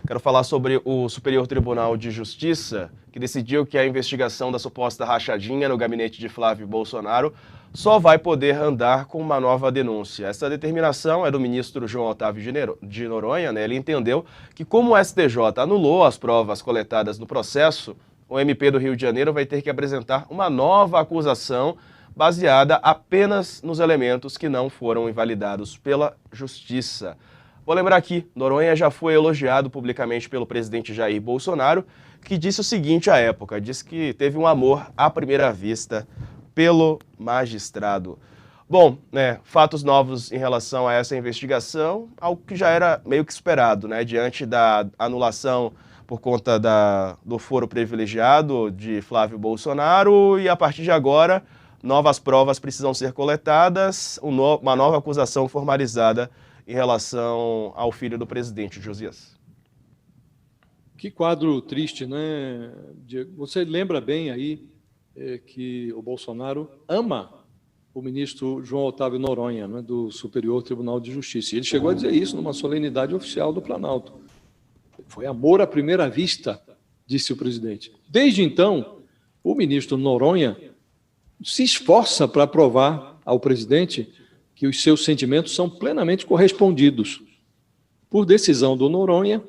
Quero falar sobre o Superior Tribunal de Justiça, que decidiu que a investigação da suposta rachadinha no gabinete de Flávio Bolsonaro só vai poder andar com uma nova denúncia. Essa determinação é do ministro João Otávio de Noronha, né? Ele entendeu que, como o STJ anulou as provas coletadas no processo, o MP do Rio de Janeiro vai ter que apresentar uma nova acusação baseada apenas nos elementos que não foram invalidados pela Justiça. Vou lembrar aqui, Noronha já foi elogiado publicamente pelo presidente Jair Bolsonaro, que disse o seguinte à época, disse que teve um amor à primeira vista pelo magistrado. Bom, fatos novos em relação a essa investigação, algo que já era meio que esperado, né, diante da anulação por conta do foro privilegiado de Flávio Bolsonaro, e a partir de agora, novas provas precisam ser coletadas, uma nova acusação formalizada em relação ao filho do presidente, Josias. Que quadro triste, né, Diego? Você lembra bem aí que o Bolsonaro ama o ministro João Otávio Noronha, né, do Superior Tribunal de Justiça. E ele chegou a dizer isso numa solenidade oficial do Planalto. Foi amor à primeira vista, disse o presidente. Desde então, o ministro Noronha se esforça para provar ao presidente que os seus sentimentos são plenamente correspondidos. Por decisão do Noronha,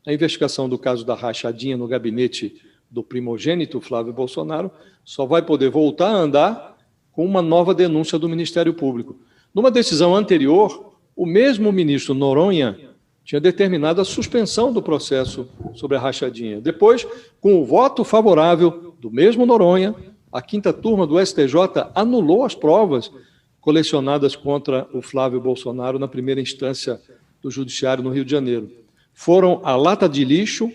a investigação do caso da rachadinha no gabinete do primogênito Flávio Bolsonaro só vai poder voltar a andar com uma nova denúncia do Ministério Público. Numa decisão anterior, o mesmo ministro Noronha tinha determinado a suspensão do processo sobre a rachadinha. Depois, com o voto favorável do mesmo Noronha, a quinta turma do STJ anulou as provas colecionadas contra o Flávio Bolsonaro na primeira instância do Judiciário no Rio de Janeiro. Foram a lata de lixo,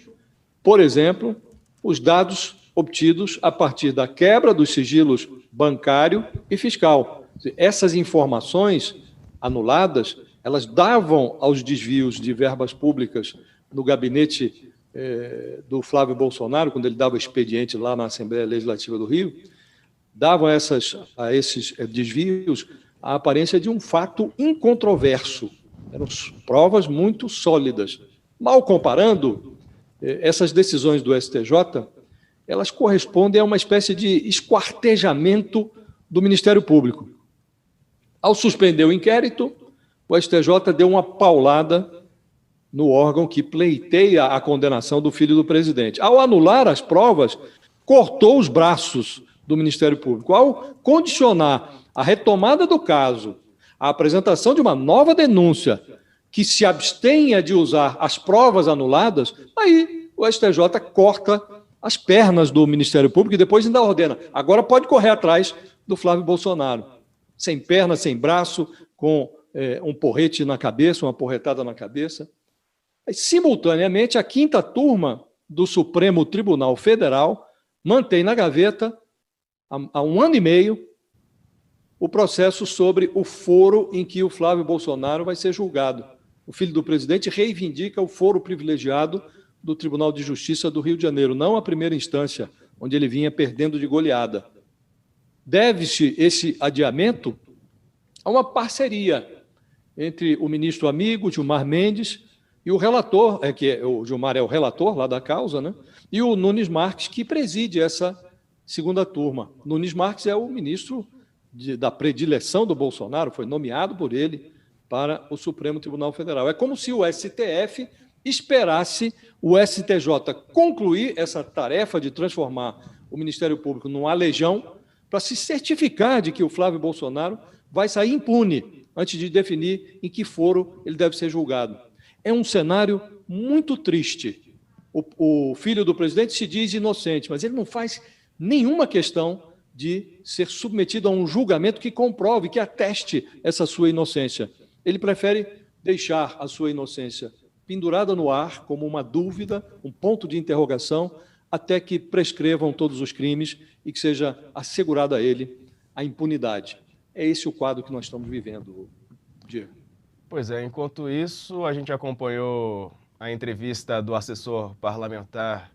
por exemplo, os dados obtidos a partir da quebra dos sigilos bancário e fiscal. Essas informações anuladas, elas davam aos desvios de verbas públicas no gabinete do Flávio Bolsonaro, quando ele dava expediente lá na Assembleia Legislativa do Rio, davam a esses desvios a aparência de um fato incontroverso. Eram provas muito sólidas. Mal comparando, essas decisões do STJ, elas correspondem a uma espécie de esquartejamento do Ministério Público. Ao suspender o inquérito, o STJ deu uma paulada no órgão que pleiteia a condenação do filho do presidente. Ao anular as provas, cortou os braços do Ministério Público. Ao condicionar a retomada do caso à apresentação de uma nova denúncia que se abstenha de usar as provas anuladas, aí o STJ corta as pernas do Ministério Público e depois ainda ordena. Agora pode correr atrás do Flávio Bolsonaro. Sem perna, sem braço, com um porrete na cabeça, uma porretada na cabeça. Aí, simultaneamente, a quinta turma do Supremo Tribunal Federal mantém na gaveta, há 1 ano e meio, o processo sobre o foro em que o Flávio Bolsonaro vai ser julgado. O filho do presidente reivindica o foro privilegiado do Tribunal de Justiça do Rio de Janeiro, não a primeira instância, onde ele vinha perdendo de goleada. Deve-se esse adiamento a uma parceria entre o ministro amigo, Gilmar Mendes, e o relator, o Gilmar é o relator lá da causa, né? E o Nunes Marques, que preside essa segunda turma. Nunes Marques é o ministro da predileção do Bolsonaro, foi nomeado por ele para o Supremo Tribunal Federal. É como se o STF esperasse o STJ concluir essa tarefa de transformar o Ministério Público num alejão para se certificar de que o Flávio Bolsonaro vai sair impune antes de definir em que foro ele deve ser julgado. É um cenário muito triste. O filho do presidente se diz inocente, mas ele não faz nenhuma questão de ser submetido a um julgamento que comprove, que ateste essa sua inocência. Ele prefere deixar a sua inocência pendurada no ar, como uma dúvida, um ponto de interrogação, até que prescrevam todos os crimes e que seja assegurada a ele a impunidade. É esse o quadro que nós estamos vivendo, Diego. Pois é, enquanto isso, a gente acompanhou a entrevista do assessor parlamentar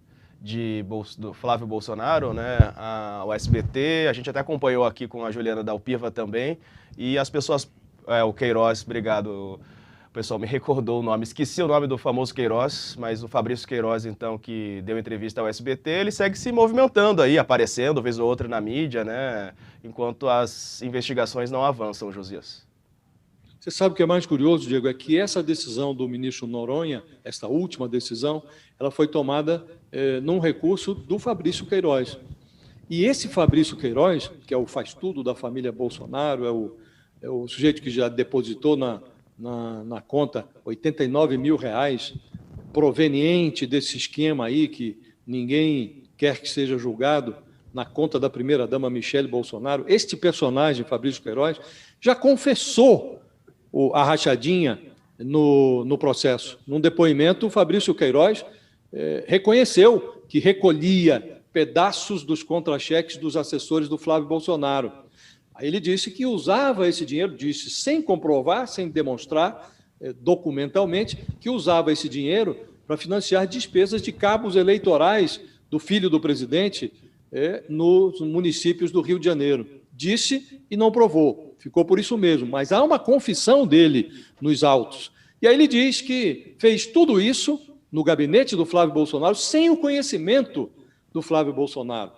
do Flávio Bolsonaro, né, ao SBT, a gente até acompanhou aqui com a Juliana Dalpiva também, e as pessoas, o Queiroz, obrigado, O pessoal me recordou o nome, esqueci o nome do famoso Queiroz, mas o Fabrício Queiroz, então, que deu entrevista ao SBT, ele segue se movimentando aí, aparecendo vez ou outra na mídia, né? Enquanto as investigações não avançam, Josias. Você sabe o que é mais curioso, Diego, é que essa decisão do ministro Noronha, esta última decisão, ela foi tomada num recurso do Fabrício Queiroz. E esse Fabrício Queiroz, que é o faz-tudo da família Bolsonaro, é o sujeito que já depositou na conta R$89 mil, proveniente desse esquema aí, que ninguém quer que seja julgado, na conta da primeira-dama Michele Bolsonaro. Este personagem, Fabrício Queiroz, já confessou a rachadinha no processo. Num depoimento, o Fabrício Queiroz reconheceu que recolhia pedaços dos contra-cheques dos assessores do Flávio Bolsonaro. Aí ele disse que usava esse dinheiro, disse sem comprovar, sem demonstrar documentalmente, que usava esse dinheiro para financiar despesas de cabos eleitorais do filho do presidente nos municípios do Rio de Janeiro. Disse e não provou, ficou por isso mesmo, mas há uma confissão dele nos autos. E aí ele diz que fez tudo isso no gabinete do Flávio Bolsonaro sem o conhecimento do Flávio Bolsonaro.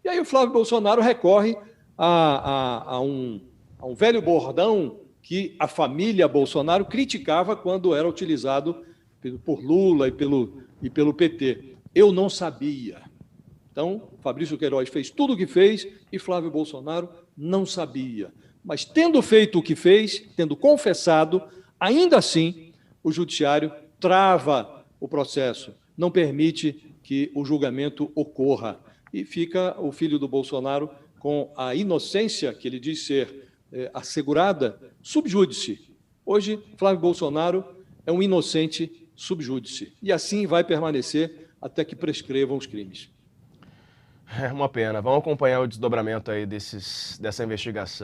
E aí o Flávio Bolsonaro recorre a um velho bordão que a família Bolsonaro criticava quando era utilizado por Lula e pelo PT. Eu não sabia. Então, Fabrício Queiroz fez tudo o que fez e Flávio Bolsonaro não sabia. Mas tendo feito o que fez, tendo confessado, ainda assim, o judiciário trava o processo, não permite que o julgamento ocorra. E fica o filho do Bolsonaro com a inocência, que ele diz ser assegurada, sub júdice. Hoje, Flávio Bolsonaro é um inocente sub júdice. E assim vai permanecer até que prescrevam os crimes. É uma pena. Vamos acompanhar o desdobramento aí dessa investigação.